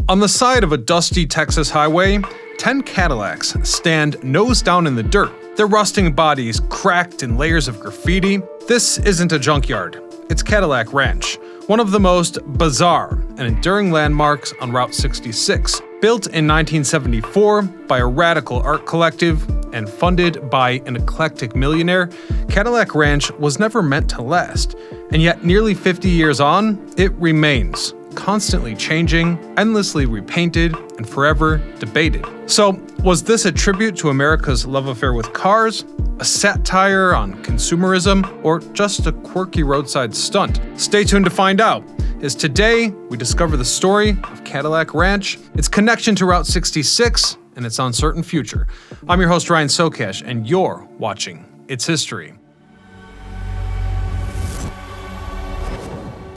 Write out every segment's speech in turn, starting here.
On the side of a dusty Texas highway, 10 Cadillacs stand nose down in the dirt, their rusting bodies cracked in layers of graffiti. This isn't a junkyard, it's Cadillac Ranch, one of the most bizarre and enduring landmarks on Route 66. Built in 1974 by a radical art collective and funded by an eclectic millionaire, Cadillac Ranch was never meant to last. And yet, nearly 50 years on, it remains, constantly changing, endlessly repainted, and forever debated. So, was this a tribute to America's love affair with cars, a satire on consumerism, or just a quirky roadside stunt? Stay tuned to find out, as today we discover the story of Cadillac Ranch, its connection to Route 66, and its uncertain future. I'm your host, Ryan Socash, and you're watching It's History.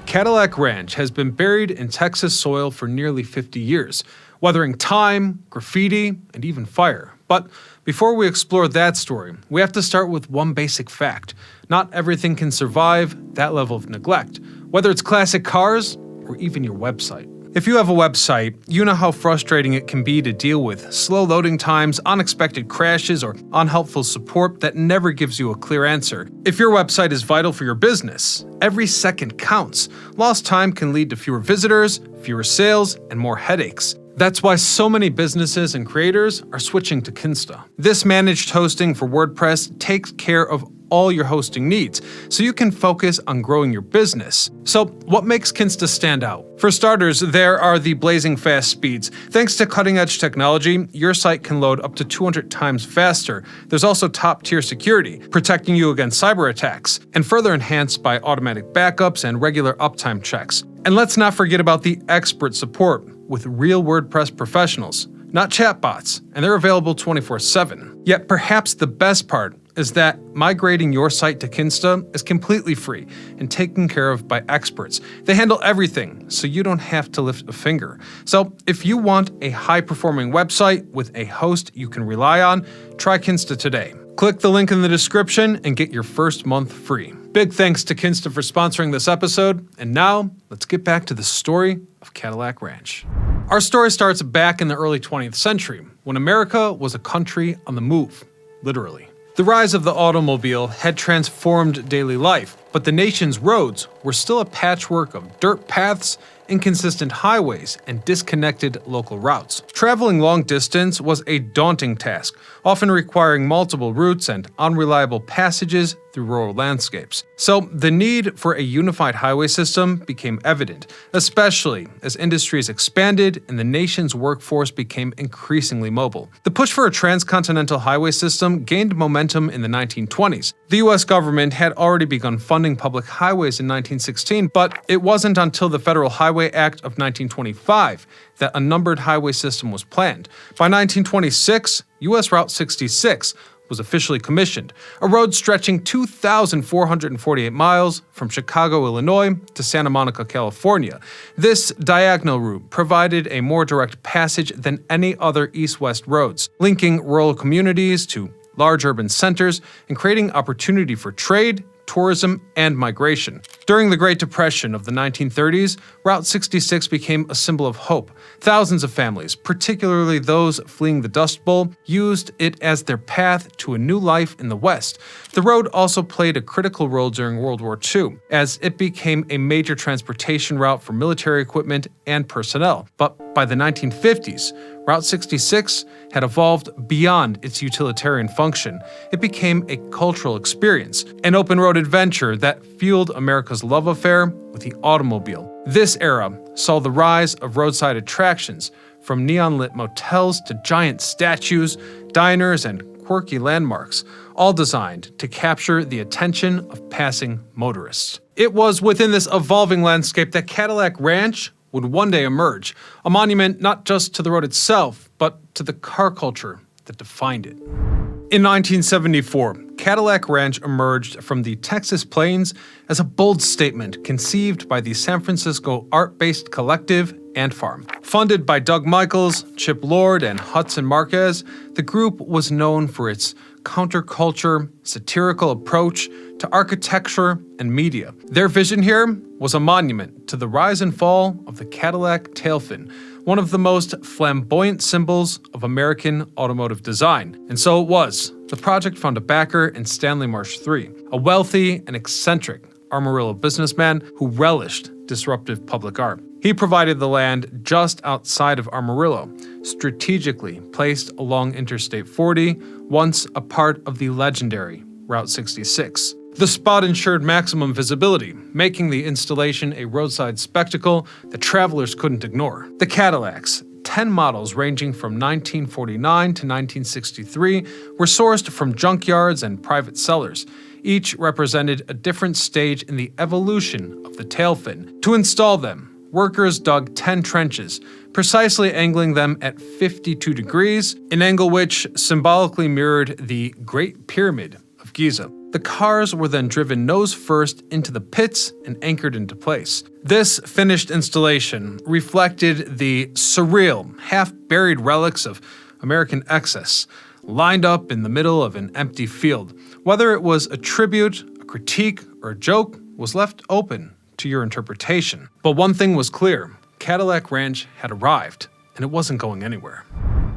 Cadillac Ranch has been buried in Texas soil for nearly 50 years, weathering time, graffiti, and even fire. But before we explore that story, we have to start with one basic fact. Not everything can survive that level of neglect, whether it's classic cars or even your website. If you have a website, you know how frustrating it can be to deal with slow loading times, unexpected crashes, or unhelpful support that never gives you a clear answer. If your website is vital for your business, every second counts. Lost time can lead to fewer visitors, fewer sales, and more headaches. That's why so many businesses and creators are switching to Kinsta. This managed hosting for WordPress takes care of all your hosting needs, so you can focus on growing your business. So, what makes Kinsta stand out? For starters, there are the blazing fast speeds. Thanks to cutting-edge technology, your site can load up to 200 times faster. There's also top-tier security, protecting you against cyber attacks, and further enhanced by automatic backups and regular uptime checks. And let's not forget about the expert support with real WordPress professionals, not chatbots, and they're available 24/7. Yet perhaps the best part is that migrating your site to Kinsta is completely free and taken care of by experts. They handle everything, so you don't have to lift a finger. So if you want a high-performing website with a host you can rely on, try Kinsta today. Click the link in the description and get your first month free. Big thanks to Kinsta for sponsoring this episode, and now let's get back to the story of Cadillac Ranch. Our story starts back in the early 20th century, when America was a country on the move, literally. The rise of the automobile had transformed daily life, but the nation's roads were still a patchwork of dirt paths, inconsistent highways, and disconnected local routes. Traveling long distance was a daunting task, often requiring multiple routes and unreliable passages through rural landscapes. So the need for a unified highway system became evident, especially as industries expanded and the nation's workforce became increasingly mobile. The push for a transcontinental highway system gained momentum in the 1920s. The US government had already begun funding public highways in 1916, but it wasn't until the Federal Highway Act of 1925 that a numbered highway system was planned. By 1926, US Route 66 was officially commissioned, a road stretching 2,448 miles from Chicago, Illinois to Santa Monica, California. This diagonal route provided a more direct passage than any other east-west roads, linking rural communities to large urban centers and creating opportunity for trade, tourism, and migration. During the Great Depression of the 1930s, Route 66 became a symbol of hope. Thousands of families, particularly those fleeing the Dust Bowl, used it as their path to a new life in the West. The road also played a critical role during World War II, as it became a major transportation route for military equipment and personnel. But by the 1950s, Route 66 had evolved beyond its utilitarian function. It became a cultural experience, an open-road adventure that fueled America's love affair with the automobile. This era saw the rise of roadside attractions, from neon-lit motels to giant statues, diners, and quirky landmarks, all designed to capture the attention of passing motorists. It was within this evolving landscape that Cadillac Ranch would one day emerge, a monument not just to the road itself, but to the car culture that defined it. In 1974, Cadillac Ranch emerged from the Texas plains as a bold statement conceived by the San Francisco art-based collective Ant Farm. Funded by Doug Michaels, Chip Lord, and Hudson Marquez, the group was known for its counterculture, satirical approach to architecture and media. Their vision here was a monument to the rise and fall of the Cadillac tailfin, one of the most flamboyant symbols of American automotive design. And so it was. The project found a backer in Stanley Marsh III, a wealthy and eccentric Amarillo businessman who relished disruptive public art. He provided the land just outside of Amarillo, strategically placed along Interstate 40, once a part of the legendary Route 66. The spot ensured maximum visibility, making the installation a roadside spectacle that travelers couldn't ignore. The Cadillacs, 10 models ranging from 1949 to 1963, were sourced from junkyards and private sellers. Each represented a different stage in the evolution of the tail fin. To install them, workers dug 10 trenches, precisely angling them at 52 degrees, an angle which symbolically mirrored the Great Pyramid of Giza. The cars were then driven nose first into the pits and anchored into place. This finished installation reflected the surreal, half-buried relics of American excess, lined up in the middle of an empty field. Whether it was a tribute, a critique, or a joke was left open to your interpretation. But one thing was clear: Cadillac Ranch had arrived, and it wasn't going anywhere.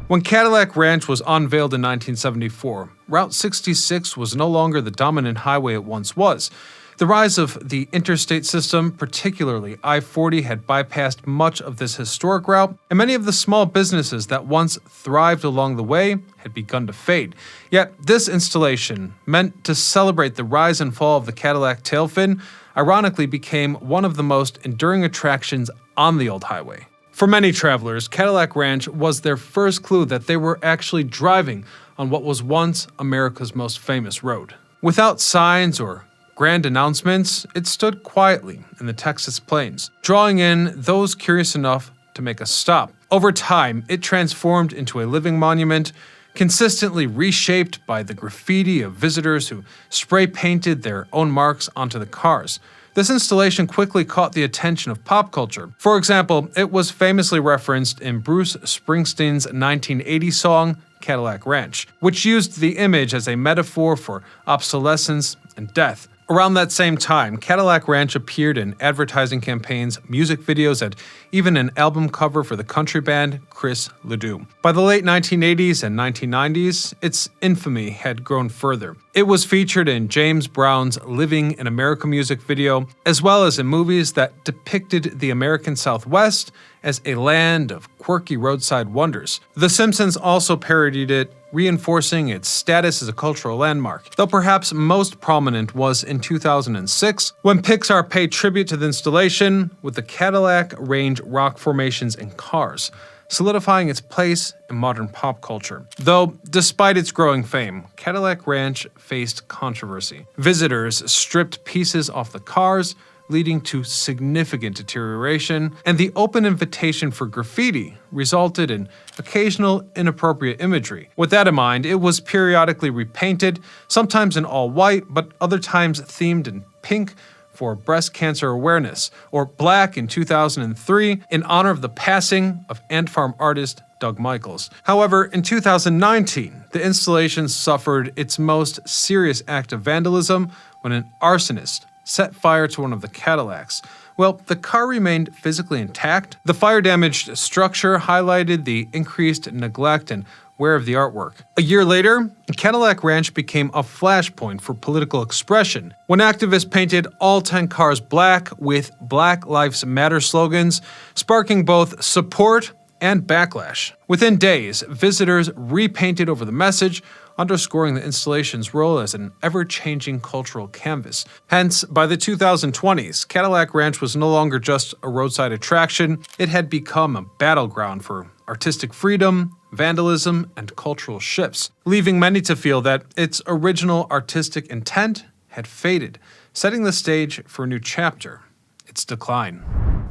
When Cadillac Ranch was unveiled in 1974, Route 66 was no longer the dominant highway it once was. The rise of the interstate system, particularly I-40, had bypassed much of this historic route, and many of the small businesses that once thrived along the way had begun to fade. Yet this installation, meant to celebrate the rise and fall of the Cadillac tail fin, ironically became one of the most enduring attractions on the old highway. For many travelers, Cadillac Ranch was their first clue that they were actually driving on what was once America's most famous road. Without signs or grand announcements, it stood quietly in the Texas plains, drawing in those curious enough to make a stop. Over time, it transformed into a living monument, consistently reshaped by the graffiti of visitors who spray-painted their own marks onto the cars. This installation quickly caught the attention of pop culture. For example, it was famously referenced in Bruce Springsteen's 1980 song, Cadillac Ranch, which used the image as a metaphor for obsolescence and death. Around that same time, Cadillac Ranch appeared in advertising campaigns, music videos, and even an album cover for the country band Chris Ledoux. By the late 1980s and 1990s, its infamy had grown further. It was featured in James Brown's Living in America music video, as well as in movies that depicted the American Southwest as a land of quirky roadside wonders. The Simpsons also parodied it, reinforcing its status as a cultural landmark, though perhaps most prominent was in 2006, when Pixar paid tribute to the installation with the Cadillac Range rock formations and cars, solidifying its place in modern pop culture. Though, despite its growing fame, Cadillac Ranch faced controversy. Visitors stripped pieces off the cars, leading to significant deterioration, and the open invitation for graffiti resulted in occasional inappropriate imagery. With that in mind, it was periodically repainted, sometimes in all white, but other times themed in pink for breast cancer awareness, or black in 2003 in honor of the passing of Ant Farm artist Doug Michaels. However, in 2019, the installation suffered its most serious act of vandalism when an arsonist set fire to one of the Cadillacs. Well, the car remained physically intact. The fire-damaged structure highlighted the increased neglect and wear of the artwork. A year later, Cadillac Ranch became a flashpoint for political expression when activists painted all 10 cars black with Black Lives Matter slogans, sparking both support and backlash. Within days, visitors repainted over the message, underscoring the installation's role as an ever-changing cultural canvas. Hence, by the 2020s, Cadillac Ranch was no longer just a roadside attraction, it had become a battleground for artistic freedom, vandalism, and cultural shifts, leaving many to feel that its original artistic intent had faded, setting the stage for a new chapter: its decline.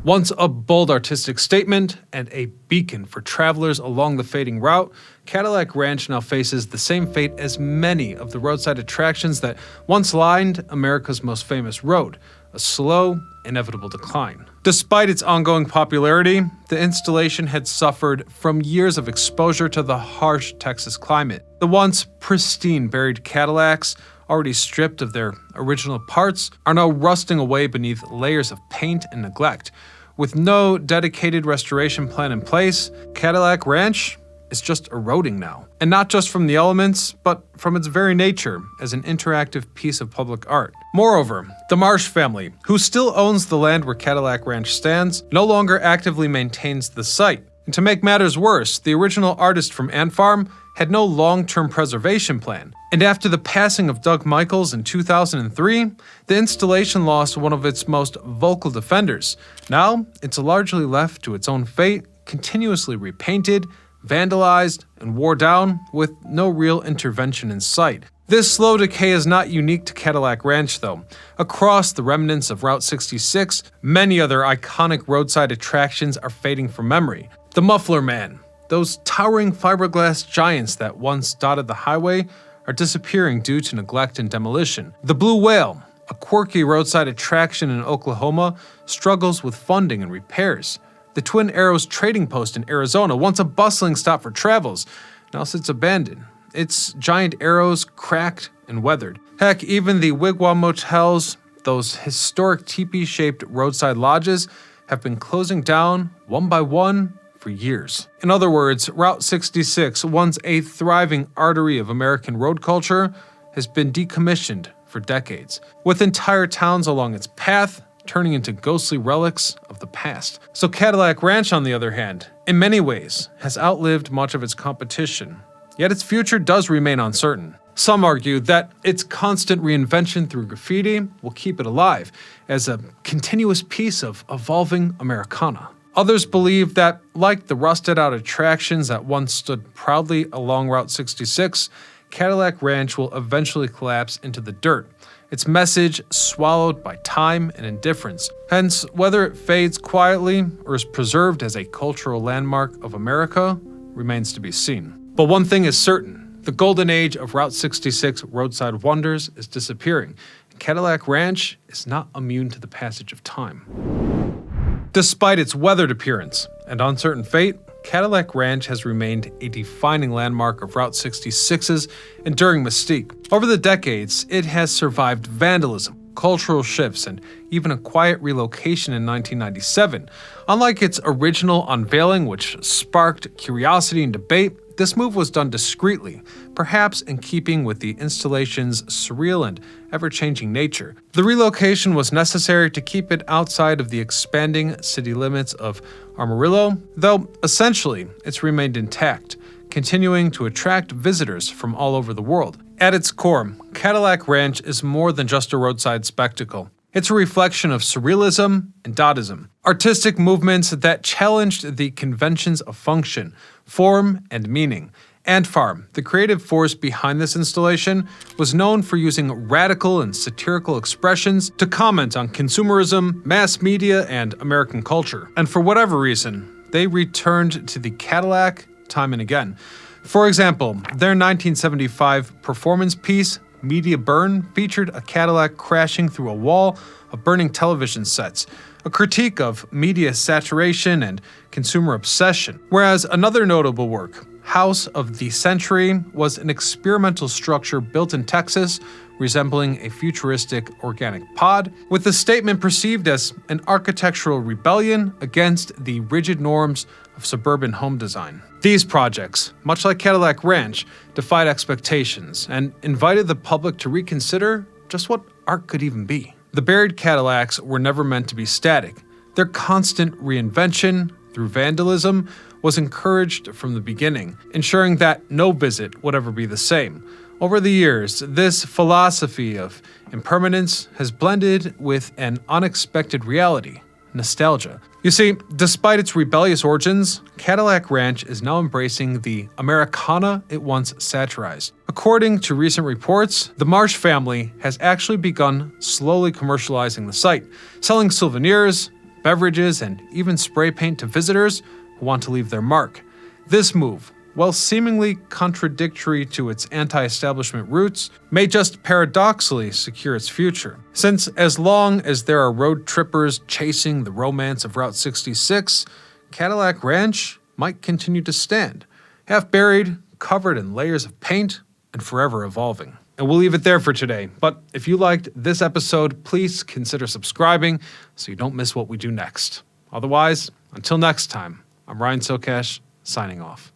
Once a bold artistic statement and a beacon for travelers along the fading route, Cadillac Ranch now faces the same fate as many of the roadside attractions that once lined America's most famous road: a slow, inevitable decline. Despite its ongoing popularity, the installation had suffered from years of exposure to the harsh Texas climate. The once pristine buried Cadillacs, already stripped of their original parts, are now rusting away beneath layers of paint and neglect. With no dedicated restoration plan in place, Cadillac Ranch is just eroding now. And not just from the elements, but from its very nature as an interactive piece of public art. Moreover, the Marsh family, who still owns the land where Cadillac Ranch stands, no longer actively maintains the site. And to make matters worse, the original artist from Ant Farm had no long-term preservation plan. And after the passing of Doug Michaels in 2003, the installation lost one of its most vocal defenders. Now, it's largely left to its own fate, continuously repainted, vandalized, and wore down with no real intervention in sight. This slow decay is not unique to Cadillac Ranch, though. Across the remnants of Route 66, many other iconic roadside attractions are fading from memory. The Muffler Man, those towering fiberglass giants that once dotted the highway, are disappearing due to neglect and demolition. The Blue Whale, a quirky roadside attraction in Oklahoma, struggles with funding and repairs. The Twin Arrows Trading Post in Arizona, once a bustling stop for travels, now sits abandoned. Its giant arrows cracked and weathered. Heck, even the Wigwam motels, those historic teepee-shaped roadside lodges, have been closing down one by one for years. In other words, Route 66, once a thriving artery of American road culture, has been decommissioned for decades, with entire towns along its path turning into ghostly relics of the past. So Cadillac Ranch, on the other hand, in many ways, has outlived much of its competition, yet its future does remain uncertain. Some argue that its constant reinvention through graffiti will keep it alive as a continuous piece of evolving Americana. Others believe that, like the rusted-out attractions that once stood proudly along Route 66, Cadillac Ranch will eventually collapse into the dirt, its message swallowed by time and indifference. Hence, whether it fades quietly or is preserved as a cultural landmark of America remains to be seen. But one thing is certain, the golden age of Route 66 roadside wonders is disappearing, and Cadillac Ranch is not immune to the passage of time. Despite its weathered appearance and uncertain fate, Cadillac Ranch has remained a defining landmark of Route 66's enduring mystique. Over the decades, it has survived vandalism, cultural shifts, and even a quiet relocation in 1997. Unlike its original unveiling, which sparked curiosity and debate, this move was done discreetly, perhaps in keeping with the installation's surreal and ever-changing nature. The relocation was necessary to keep it outside of the expanding city limits of Amarillo, though essentially it's remained intact, continuing to attract visitors from all over the world. At its core, Cadillac Ranch is more than just a roadside spectacle. It's a reflection of surrealism and Dadaism, artistic movements that challenged the conventions of function, form, and meaning. Ant Farm, the creative force behind this installation, was known for using radical and satirical expressions to comment on consumerism, mass media, and American culture. And for whatever reason, they returned to the Cadillac time and again. For example, their 1975 performance piece, Media Burn, featured a Cadillac crashing through a wall of burning television sets, a critique of media saturation and consumer obsession. Whereas another notable work, House of the Century, was an experimental structure built in Texas resembling a futuristic organic pod, with the statement perceived as an architectural rebellion against the rigid norms of suburban home design. These projects, much like Cadillac Ranch, defied expectations and invited the public to reconsider just what art could even be. The buried Cadillacs were never meant to be static. Their constant reinvention through vandalism was encouraged from the beginning, ensuring that no visit would ever be the same. Over the years, this philosophy of impermanence has blended with an unexpected reality, nostalgia. You see, despite its rebellious origins, Cadillac Ranch is now embracing the Americana it once satirized. According to recent reports, the Marsh family has actually begun slowly commercializing the site, selling souvenirs, beverages, and even spray paint to visitors who want to leave their mark. This move, while seemingly contradictory to its anti-establishment roots, may just paradoxically secure its future. Since as long as there are road trippers chasing the romance of Route 66, Cadillac Ranch might continue to stand, half buried, covered in layers of paint, and forever evolving. And we'll leave it there for today, but if you liked this episode, please consider subscribing so you don't miss what we do next. Otherwise, until next time, I'm Ryan Socash, signing off.